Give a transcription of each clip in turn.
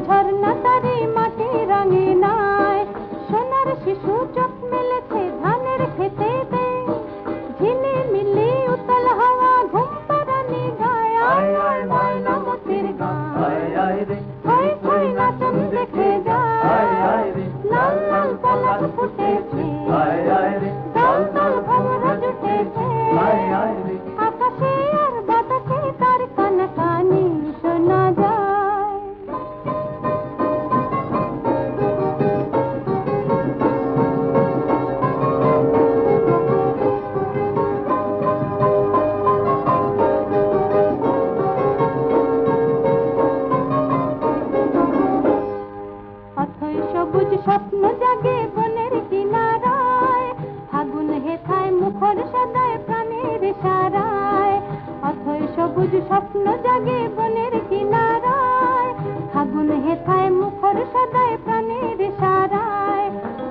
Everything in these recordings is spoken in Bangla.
ঝর্ণা তারি মাটি রঙে নাই, সোনার শিশু চোখ মেলেছে ধানের খেতে দে, ঝিলিমিলি উতল হাওয়া ঘুম পাড়ানি গায়, আয় আয় ময়নামতির গায়, থই থই নাচন দেখে যায়, লাল লাল পলাশ ফুটেছে, দল দল ভমরা জুটেছে, আকাশে আর বাতাসে তার কানকানি শোনা যায়। অথই সবুজ স্বপ্ন জাগে বনের কিনারায়, ফাগুন হেথায় মুখর সদায় প্রাণের সারায়, অথই সবুজ স্বপ্ন জাগে বনের কিনারায়, ফাগুন হেথায় মুখর সদায় প্রাণের সারায়,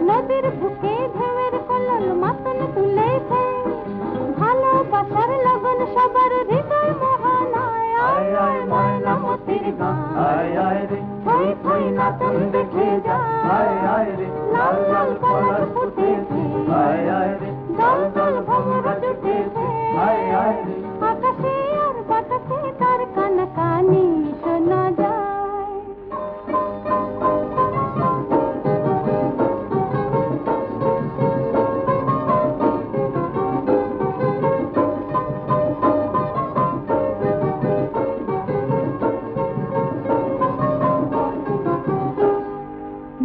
নদীর বুকে ঢেউয়ের কলল মাতন তুলেছে, ভালোবাসার লগন সবার হৃদয় মোহনায়, আয় আয় ময়নামতির গায়, থই থই নাচন দেখে যায়, লাল লাল পলাশ ফুটেছে, দল দল ভমরা জুটেছে, আকাশে আর বাতাসে তার কানকানি শোনা যায়।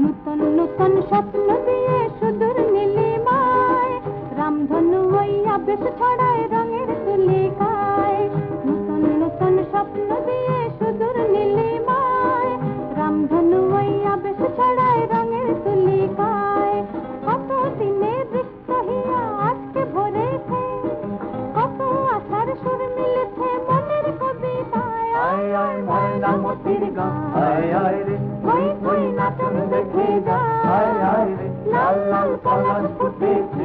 নূতন নূতন স্বপ্ন দিয়ে সুদূর নীলিমায়, রামধনু ওই আবেশ ছড়ায় রঙের তুলিকায়, নূতন নূতন স্বপ্ন দিয়ে সুদূর নীলিমায়, রামধনু ওই আবেশ ছড়ায় রঙের তুলিকায়, কত দিনের রিক্ত হিয়া আজকে ভরেছে, কত আশার সুর মিলেছে মনের কবিতায়, আয় আয় ময়নামতির গায়, থই থই নাচন দেখে যায়, লাল লাল পলাশ ফুটেছে,